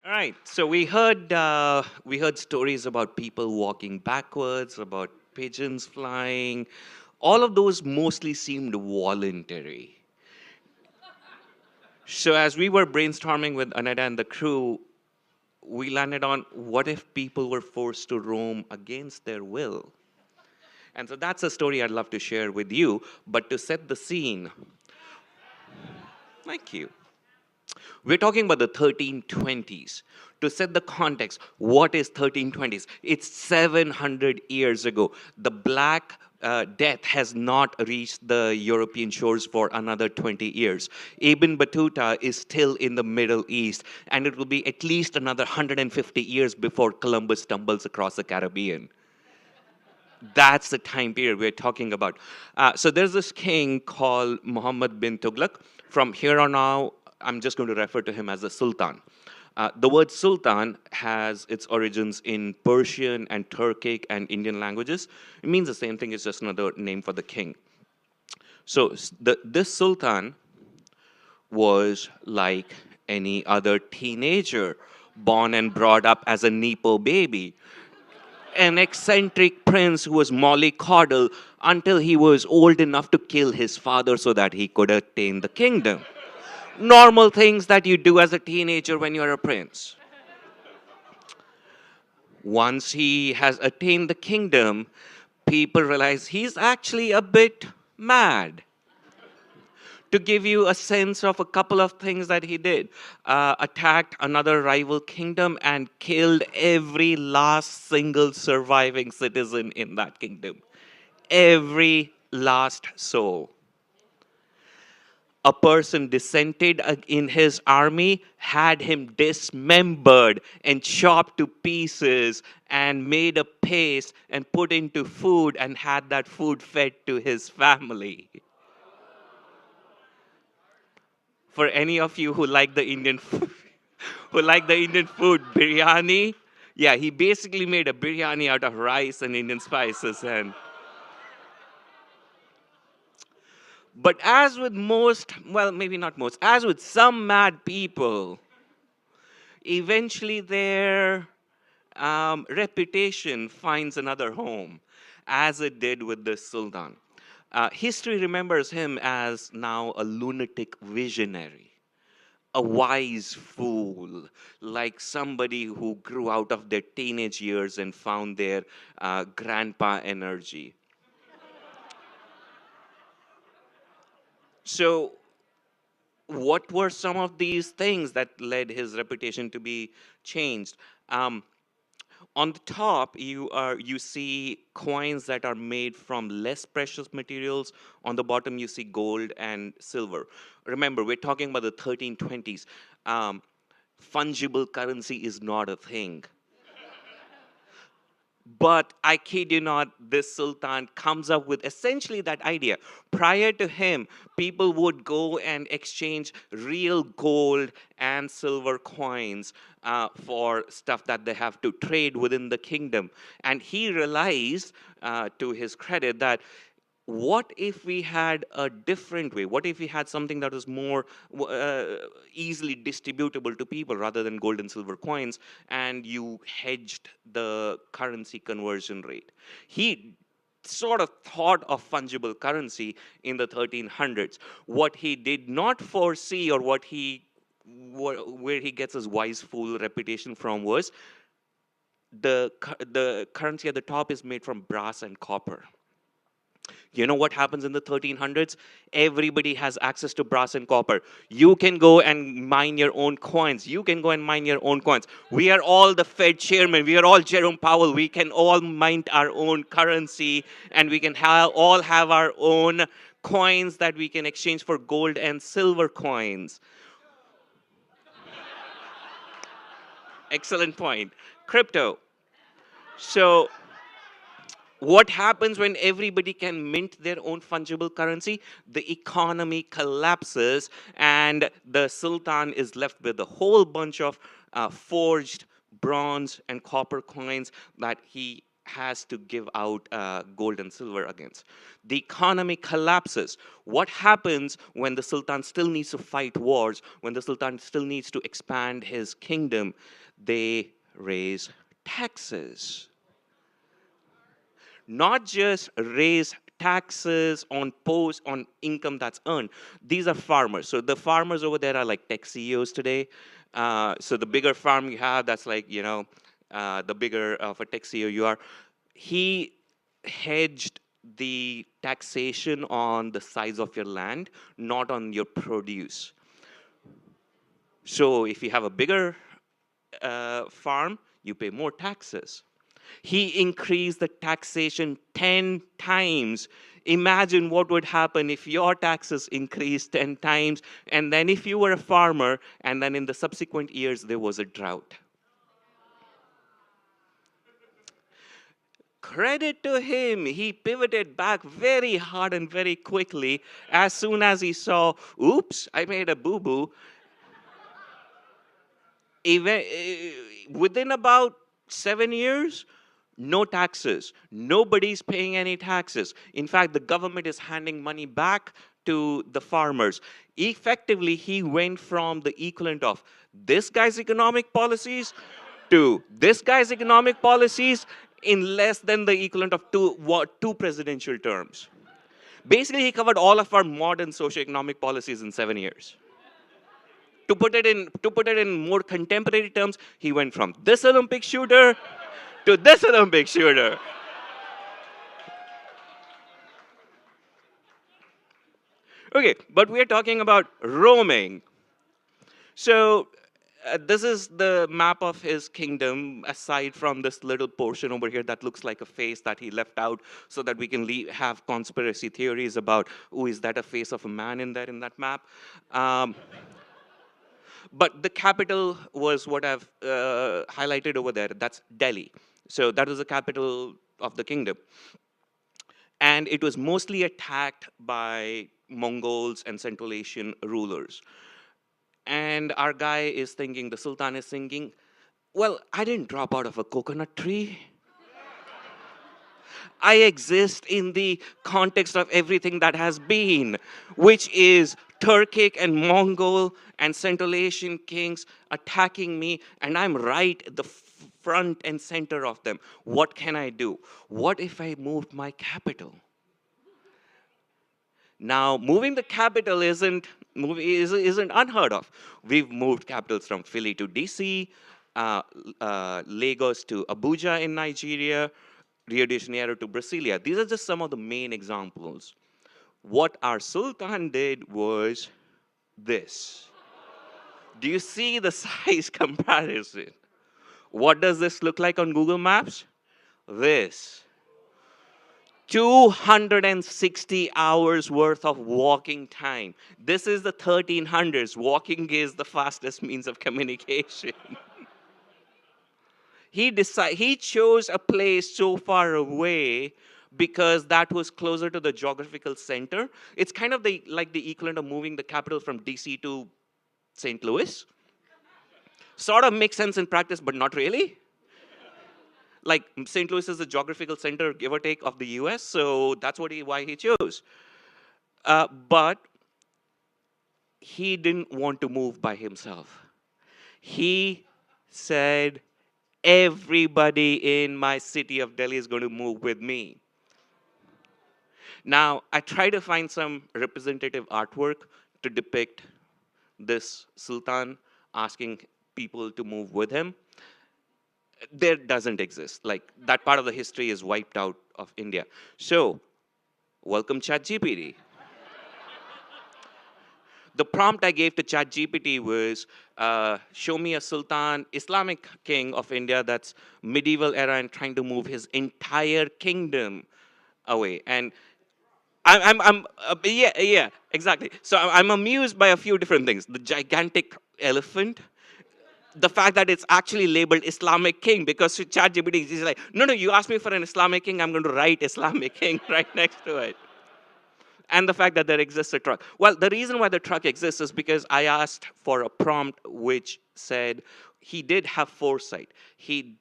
All right. So we heard stories about people walking backwards, about pigeons flying. All of those mostly seemed voluntary. So as we were brainstorming with Annetta and the crew, we landed on what if people were forced to roam against their will? And so that's a story I'd love to share with you. But to set the scene, thank you. We're talking about the 1320s. To set the context, what is 1320s? It's 700 years ago. The Black Death has not reached the European shores for another 20 years. Ibn Battuta is still in the Middle East, and it will be at least another 150 years before Columbus stumbles across the Caribbean. That's the time period we're talking about. So there's this king called Muhammad bin Tughlaq. From here on out, I'm just going to refer to him as the Sultan. The word Sultan has its origins in Persian and Turkic and Indian languages. It means the same thing, it's just another name for the king. So this Sultan was like any other teenager, born and brought up as a Nepo baby, an eccentric prince who was mollycoddled until he was old enough to kill his father so that he could attain the kingdom. Normal things that you do as a teenager when you're a prince. Once he has attained the kingdom, people realize he's actually a bit mad. To give you a sense of a couple of things that he did, attacked another rival kingdom and killed every last single surviving citizen in that kingdom. Every last soul. A person dissented in his army, had him dismembered and chopped to pieces and made a paste and put into food and had that food fed to his family. For any of you who like the Indian food, who like the Indian food, biryani, yeah, he basically made a biryani out of rice and Indian spices. And but as with most, well, maybe not most, as with some mad people, eventually their reputation finds another home, as it did with the Sultan. History remembers him as now a lunatic visionary, a wise fool, like somebody who grew out of their teenage years and found their grandpa energy. So, what were some of these things that led his reputation to be changed? Um, on the top, you see coins that are made from less precious materials. On the bottom, you see gold and silver. Remember, we're talking about the 1320s. Um, Fungible currency is not a thing. But I kid you not, this Sultan comes up with essentially that idea. Prior to him, people would go and exchange real gold and silver coins for stuff that they have to trade within the kingdom. And he realized, to his credit, that what if we had a different way? What if we had something that was more easily distributable to people rather than gold and silver coins, and you hedged the currency conversion rate? He sort of thought of fungible currency in the 1300s. What he did not foresee, or where he gets his wise fool reputation from, was the currency at the top is made from brass and copper. You know what happens in the 1300s? Everybody has access to brass and copper. You can go and mine your own coins. You can go and mine your own coins. We are all the Fed chairman. We are all Jerome Powell. We can all mint our own currency, and we can all have our own coins that we can exchange for gold and silver coins. Excellent point. Crypto. So what happens when everybody can mint their own fungible currency? The economy collapses, and the Sultan is left with a whole bunch of forged bronze and copper coins that he has to give out gold and silver against. The economy collapses. What happens when the Sultan still needs to fight wars, when the Sultan still needs to expand his kingdom? They raise taxes. Not just raise taxes on on income that's earned. These are farmers. So the farmers over there are like tech CEOs today. So the bigger farm you have, that's like, the bigger of a tech CEO you are. He hedged the taxation on the size of your land, not on your produce. So if you have a bigger farm, you pay more taxes. He increased the taxation 10 times. Imagine what would happen if your taxes increased 10 times, and then if you were a farmer, and then in the subsequent years there was a drought. Credit to him, he pivoted back very hard and very quickly as soon as he saw, oops, I made a boo-boo. Within about 7 years, no taxes. Nobody's paying any taxes. In fact, the government is handing money back to the farmers. Effectively, he went from the equivalent of this guy's economic policies to this guy's economic policies in less than the equivalent of two presidential terms. Basically, he covered all of our modern socioeconomic policies in 7 years. To put it in more contemporary terms, he went from this Olympic shooter to this Olympic shooter. Okay, but we're talking about roaming. So this is the map of his kingdom, aside from this little portion over here that looks like a face that he left out so that we can have conspiracy theories about, oh, is that a face of a man in there in that map? But the capital was what I've highlighted over there. That's Delhi. So that was the capital of the kingdom. And it was mostly attacked by Mongols and Central Asian rulers. And our guy is thinking, the Sultan is thinking, well, I didn't drop out of a coconut tree. I exist in the context of everything that has been, which is Turkic and Mongol and Central Asian kings attacking me, and I'm right at the front and center of them. What can I do? What if I moved my capital? Now, moving the capital isn't unheard of. We've moved capitals from Philly to DC, Lagos to Abuja in Nigeria, Rio de Janeiro to Brasilia. These are just some of the main examples. What our Sultan did was this. Do you see the size comparison? What does this look like on Google Maps? This. 260 hours worth of walking time. This is the 1300s. Walking is the fastest means of communication. He chose a place so far away because that was closer to the geographical center. It's kind of like the equivalent of moving the capital from DC to St. Louis. Sort of makes sense in practice, but not really. Like St. Louis is the geographical center, give or take, of the US, so that's why he chose. But he didn't want to move by himself. He said, everybody in my city of Delhi is going to move with me. Now, I try to find some representative artwork to depict this Sultan asking people to move with him. There doesn't exist. Like, that part of the history is wiped out of India. So, welcome ChatGPT. The prompt I gave to ChatGPT was, show me a Sultan, Islamic king of India that's medieval era and trying to move his entire kingdom away. And yeah, exactly. So I'm amused by a few different things. The gigantic elephant, the fact that it's actually labeled Islamic king, because ChatGPT is like, no, you asked me for an Islamic king, I'm going to write Islamic king right next to it. And the fact that there exists a truck. Well, the reason why the truck exists is because I asked for a prompt which said he did have foresight. He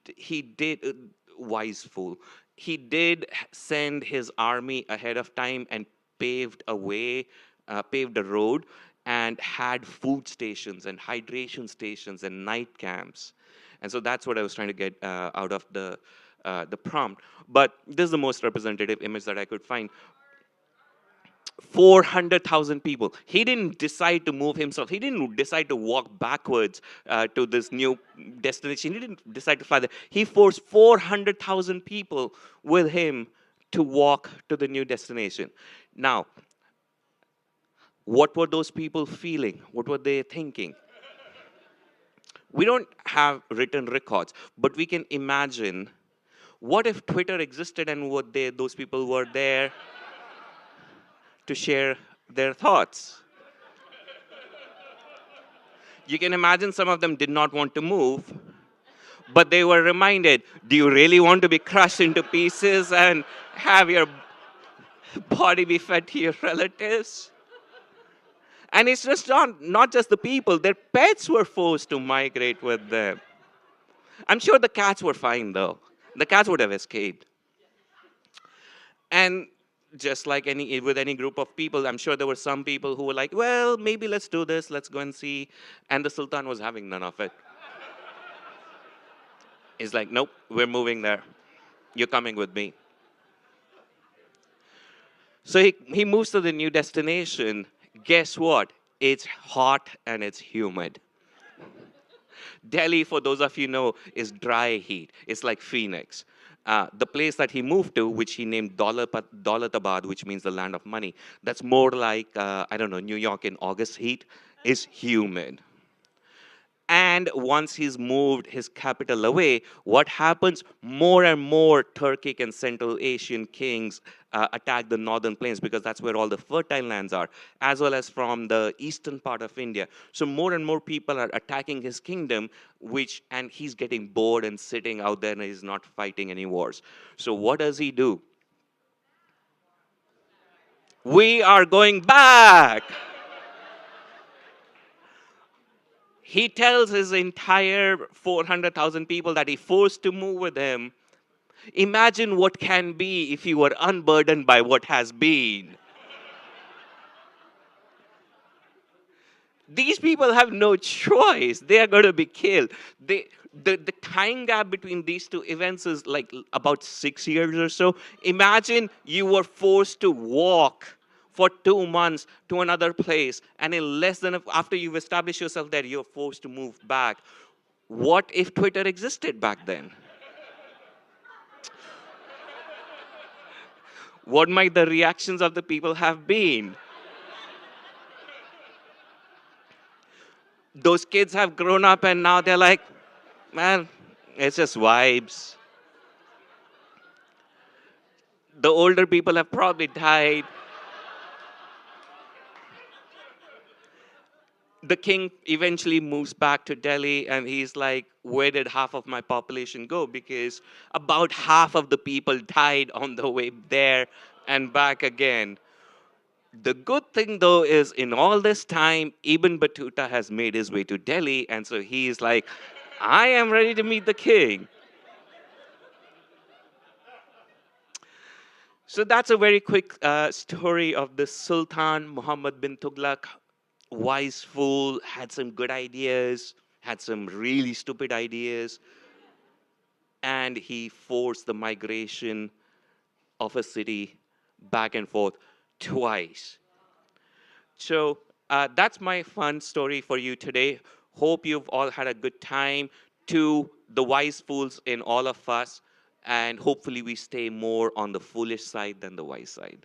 did. wise fool. He did send his army ahead of time and paved a way, paved a road, and had food stations and hydration stations and night camps. And so that's what I was trying to get out of the prompt. But this is the most representative image that I could find. 400,000 people. He didn't decide to move himself. He didn't decide to walk backwards to this new destination. He didn't decide to fly there. He forced 400,000 people with him to walk to the new destination. Now, what were those people feeling? What were they thinking? We don't have written records, but we can imagine, what if Twitter existed and those people were there to share their thoughts? You can imagine some of them did not want to move, but they were reminded, do you really want to be crushed into pieces and have your body be fed to your relatives? And it's just not just the people, their pets were forced to migrate with them. I'm sure the cats were fine though. The cats would have escaped. And just like with any group of people, I'm sure there were some people who were like, well, maybe let's do this, let's go and see. And the Sultan was having none of it. He's like, nope, we're moving there. You're coming with me. So he moves to the new destination. Guess what? It's hot and it's humid. Delhi, for those of you know, is dry heat. It's like Phoenix. The place that he moved to, which he named Daulatabad, which means the land of money, that's more like, I don't know, New York in August heat, is humid. And once he's moved his capital away, what happens? More and more Turkic and Central Asian kings attack the northern plains, because that's where all the fertile lands are, as well as from the eastern part of India. So more and more people are attacking his kingdom, and he's getting bored and sitting out there and he's not fighting any wars. So what does he do? We are going back. He tells his entire 400,000 people that he forced to move with him, imagine what can be if you were unburdened by what has been. These people have no choice. They are going to be killed. The time gap between these two events is like about 6 years or so. Imagine you were forced to walk for 2 months to another place, and in less than after you've established yourself there, you're forced to move back. What if Twitter existed back then? What might the reactions of the people have been? Those kids have grown up and now they're like, man, it's just vibes. The older people have probably died. The king eventually moves back to Delhi and he's like, where did half of my population go? Because about half of the people died on the way there and back again. The good thing though is in all this time, Ibn Battuta has made his way to Delhi, and so he's like, I am ready to meet the king. So that's a very quick story of the Sultan Muhammad bin Tughlaq. Wise fool, had some good ideas, had some really stupid ideas, and he forced the migration of a city back and forth twice. So that's my fun story for you today. Hope you've all had a good time. To the wise fools in all of us, and hopefully we stay more on the foolish side than the wise side.